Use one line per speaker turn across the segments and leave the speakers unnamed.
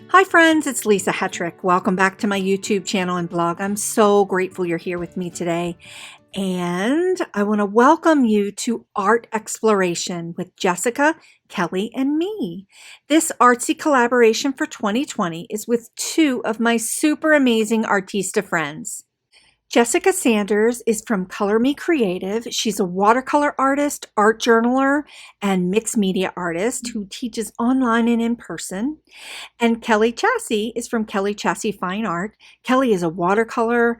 Hi friends, it's Lisa Hetrick. Welcome back to my YouTube channel and blog. I'm so grateful you're here with me today. And I want to welcome you to Art Exploration with Jessica, Kelly, and me. This artsy collaboration for 2020 is with two of my super amazing Artista friends. Jessica Sanders is from Color Me Creative. She's a watercolor artist, art journaler, and mixed media artist who teaches online and in person. And Kellie Chassie is from Kellie Chassie Fine Art. Kellie is a watercolor,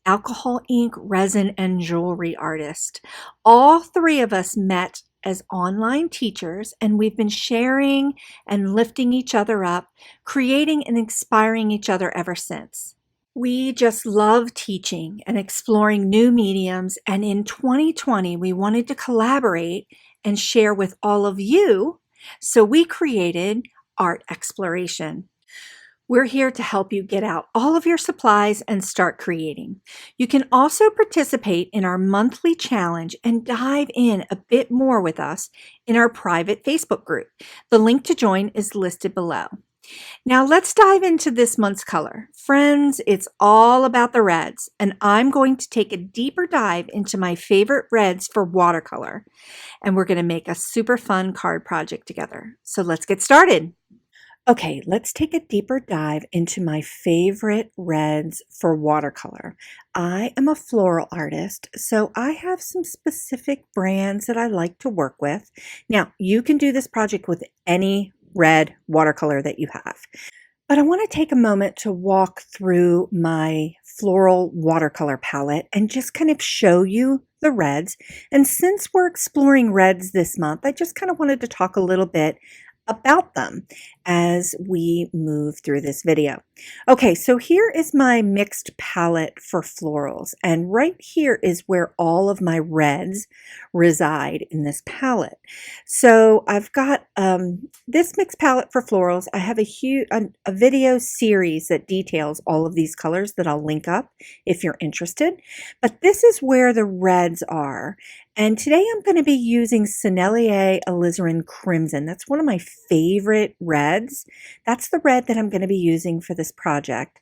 alcohol ink, resin, and jewelry artist. All three of us met as online teachers, and we've been sharing and lifting each other up, creating and inspiring each other ever since. We just love teaching and exploring new mediums, and in 2020, we wanted to collaborate and share with all of you, so we created Art Exploration. We're here to help you get out all of your supplies and start creating. You can also participate in our monthly challenge and dive in a bit more with us in our private Facebook group. The link to join is listed below. Now let's dive into this month's color. Friends, it's all about the reds, and I'm going to take a deeper dive into my favorite reds for watercolor, and we're going to make a super fun card project together. So let's get started. Okay, let's take a deeper dive into my favorite reds for watercolor. I am a floral artist, so I have some specific brands that I like to work with. Now, you can do this project with any red watercolor that you have. But I want to take a moment to walk through my floral watercolor palette and just kind of show you the reds. And since we're exploring reds this month, I just kind of wanted to talk a little bit about them as we move through this video. Okay, so here is my mixed palette for florals, and right here is where all of my reds reside in this palette. So I've got this mixed palette for florals. I have a video series that details all of these colors that I'll link up if you're interested, but this is where the reds are. And today I'm going to be using Sennelier Alizarin Crimson. That's one of my favorite reds. That's the red that I'm going to be using for this project.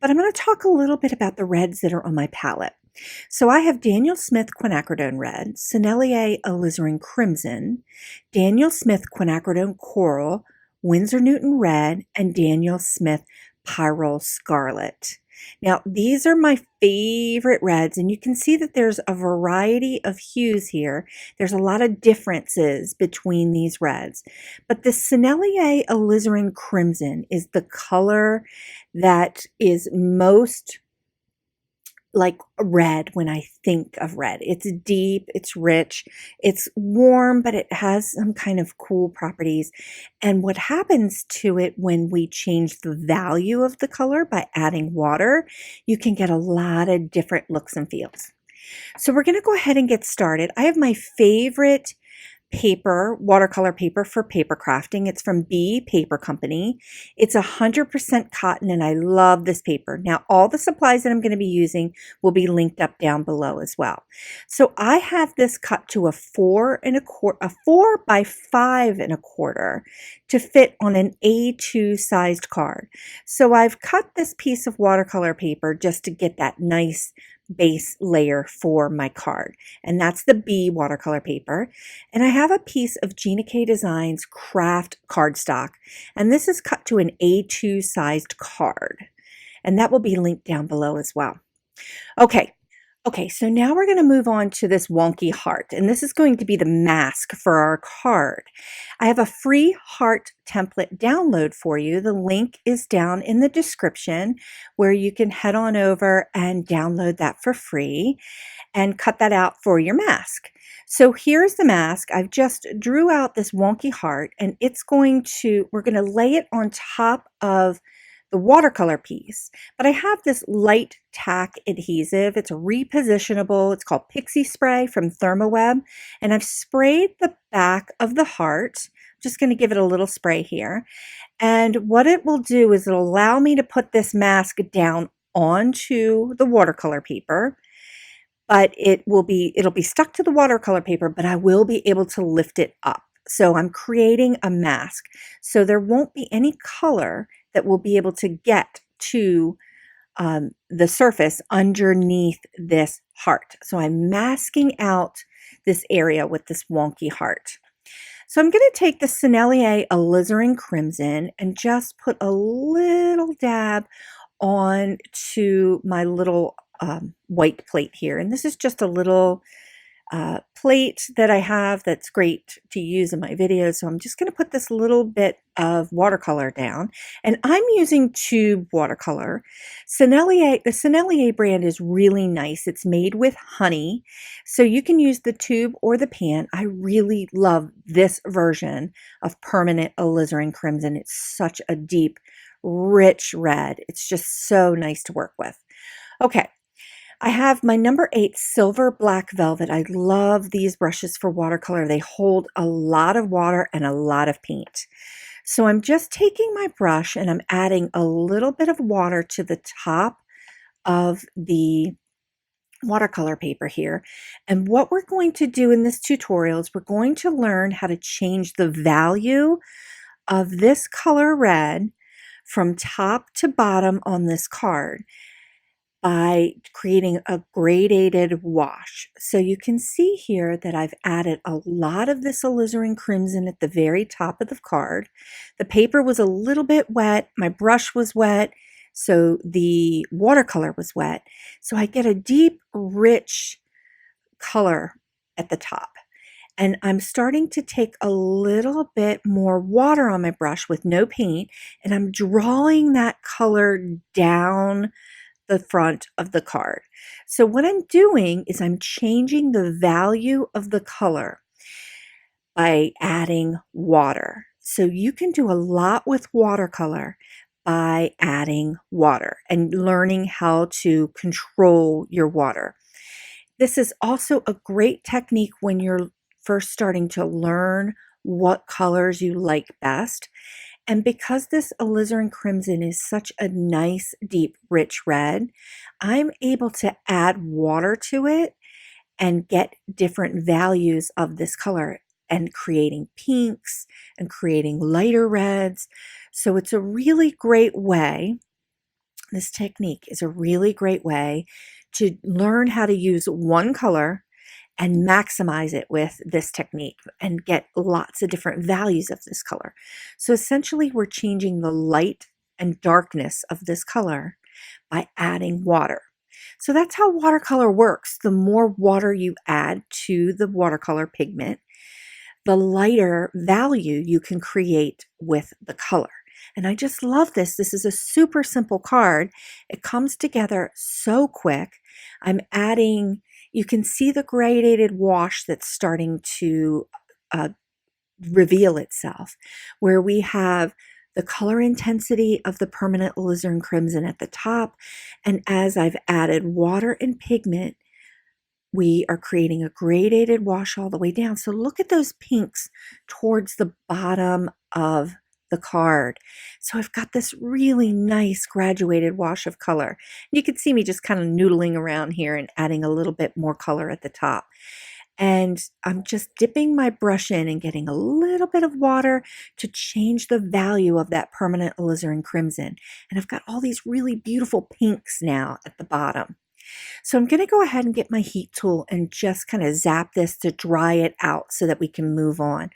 But I'm going to talk a little bit about the reds that are on my palette. So I have Daniel Smith Quinacridone Red, Sennelier Alizarin Crimson, Daniel Smith Quinacridone Coral, Winsor Newton Red, and Daniel Smith Pyrrole Scarlet. Now, these are my favorite reds, and you can see that there's a variety of hues here. There's a lot of differences between these reds, but the Sennelier Alizarin Crimson is the color that is most like red when I think of red. It's deep, it's rich, it's warm, but it has some kind of cool properties. And what happens to it when we change the value of the color by adding water, you can get a lot of different looks and feels. So we're going to go ahead and get started. I have my favorite paper, watercolor paper for paper crafting. It's from B Paper Company. It's 100% cotton, and I love this paper. Now, all the supplies that I'm going to be using will be linked up down below as well. So I have this cut to a 4 by 5 1/4 to fit on an A2 sized card. So I've cut this piece of watercolor paper just to get that nice base layer for my card, and that's the B watercolor paper. And I have a piece of Gina K Designs craft cardstock, and this is cut to an A2 sized card, and that will be linked down below as well. Okay, so now we're going to move on to this wonky heart, and this is going to be the mask for our card. I have a free heart template download for you. The link is down in the description where you can head on over and download that for free and cut that out for your mask. So here's the mask. I've just drew out this wonky heart, and we're going to lay it on top of the watercolor piece, but I have this light tack adhesive. It's repositionable. It's called Pixie Spray from ThermoWeb, and I've sprayed the back of the heart. I'm just going to give it a little spray here, and what it will do is it'll allow me to put this mask down onto the watercolor paper, but it'll be stuck to the watercolor paper, but I will be able to lift it up. So I'm creating a mask, so there won't be any color that will be able to get to the surface underneath this heart. So I'm masking out this area with this wonky heart. So I'm going to take the Sennelier Alizarin Crimson and just put a little dab on to my little white plate here. And this is just a little plate that I have that's great to use in my videos. So I'm just going to put this little bit of watercolor down, and I'm using tube watercolor. The Sennelier brand is really nice. It's made with honey, so you can use the tube or the pan. I really love this version of permanent alizarin crimson. It's such a deep, rich red. It's just so nice to work with. Okay. I have my number 8 Silver Black Velvet. I love these brushes for watercolor. They hold a lot of water and a lot of paint. So I'm just taking my brush and I'm adding a little bit of water to the top of the watercolor paper here. And what we're going to do in this tutorial is we're going to learn how to change the value of this color red from top to bottom on this card by creating a gradated wash. So you can see here that I've added a lot of this alizarin crimson at the very top of the card. The paper was a little bit wet, my brush was wet, so the watercolor was wet. So I get a deep, rich color at the top. And I'm starting to take a little bit more water on my brush with no paint, and I'm drawing that color down the front of the card. So what I'm doing is I'm changing the value of the color by adding water. So you can do a lot with watercolor by adding water and learning how to control your water. This is also a great technique when you're first starting to learn what colors you like best. And because this alizarin crimson is such a nice, deep, rich red, I'm able to add water to it and get different values of this color and creating pinks and creating lighter reds. So it's a really great way, this technique is a really great way to learn how to use one color and maximize it with this technique and get lots of different values of this color. So essentially we're changing the light and darkness of this color by adding water. So that's how watercolor works. The more water you add to the watercolor pigment, the lighter value you can create with the color. And I just love this. This is a super simple card. It comes together so quick. I'm adding, you can see the gradated wash that's starting to reveal itself, where we have the color intensity of the permanent alizarin crimson at the top. And as I've added water and pigment, we are creating a gradated wash all the way down. So look at those pinks towards the bottom of the card. So I've got this really nice graduated wash of color. You can see me just kind of noodling around here and adding a little bit more color at the top. And I'm just dipping my brush in and getting a little bit of water to change the value of that permanent alizarin crimson. And I've got all these really beautiful pinks now at the bottom. So I'm going to go ahead and get my heat tool and just kind of zap this to dry it out so that we can move on.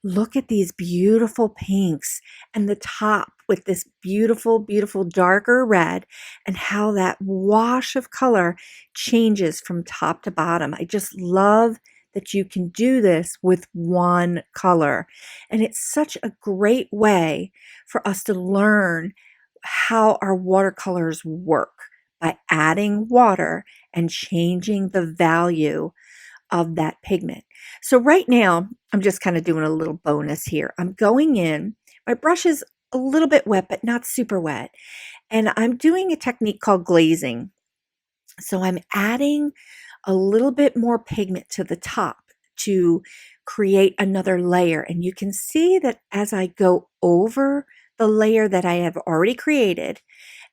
Look at these beautiful pinks and the top with this beautiful, beautiful darker red and how that wash of color changes from top to bottom. I just love that you can do this with one color. And it's such a great way for us to learn how our watercolors work by adding water and changing the value of that pigment. So right now, I'm just kind of doing a little bonus here. I'm going in, my brush is a little bit wet, but not super wet. And I'm doing a technique called glazing. So I'm adding a little bit more pigment to the top to create another layer. And you can see that as I go over the layer that I have already created,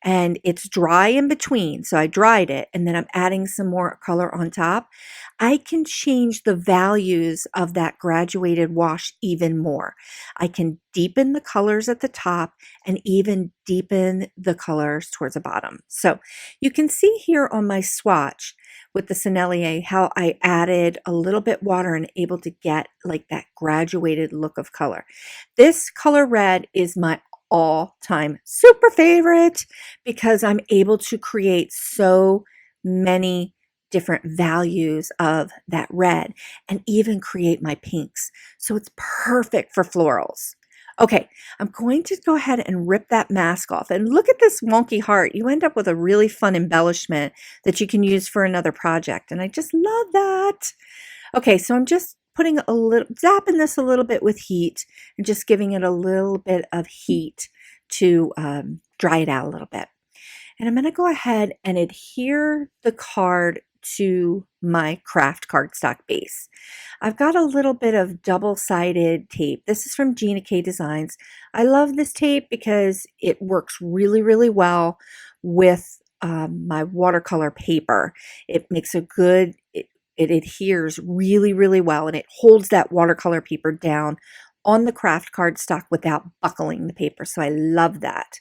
and it's dry in between. So I dried it and then I'm adding some more color on top. I can change the values of that graduated wash even more. I can deepen the colors at the top and even deepen the colors towards the bottom. So you can see here on my swatch with the Sennelier how I added a little bit water and able to get like that graduated look of color. This color red is my all-time super favorite because I'm able to create so many different values of that red and even create my pinks. So it's perfect for florals. Okay, I'm going to go ahead and rip that mask off. And look at this wonky heart. You end up with a really fun embellishment that you can use for another project. And I just love that. Okay, so I'm just putting a little, zapping this a little bit with heat and just giving it a little bit of heat to dry it out a little bit. And I'm going to go ahead and adhere the card to my craft cardstock base. I've got a little bit of double-sided tape. This is from Gina K Designs. I love this tape because it works really, really well with my watercolor paper. It makes a good, it adheres really, really well, and it holds that watercolor paper down on the craft cardstock without buckling the paper. So I love that.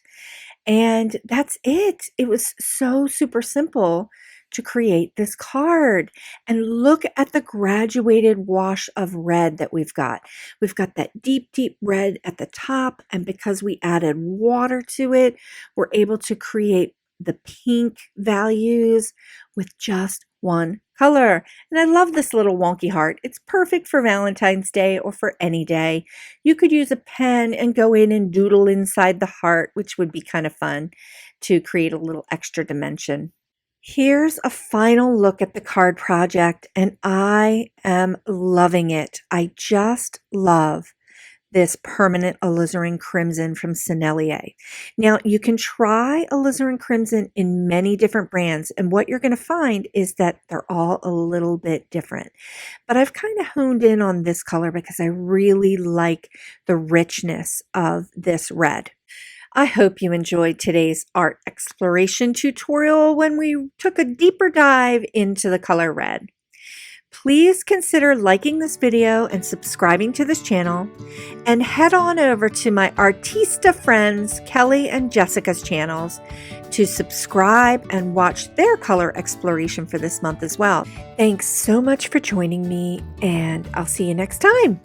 And that's it. It was so super simple to create this card. And look at the graduated wash of red that we've got. We've got that deep, deep red at the top. And because we added water to it, we're able to create the pink values with just one color. And I love this little wonky heart. It's perfect for Valentine's Day or for any day. You could use a pen and go in and doodle inside the heart, which would be kind of fun to create a little extra dimension. Here's a final look at the card project, and I am loving it. I just love this permanent alizarin crimson from Sennelier. Now you can try alizarin crimson in many different brands, and what you're going to find is that they're all a little bit different. But I've kind of honed in on this color because I really like the richness of this red. I hope you enjoyed today's art exploration tutorial when we took a deeper dive into the color red. Please consider liking this video and subscribing to this channel, and head on over to my Artista friends Kellie and Jessica's channels to subscribe and watch their color exploration for this month as well. Thanks so much for joining me, and I'll see you next time.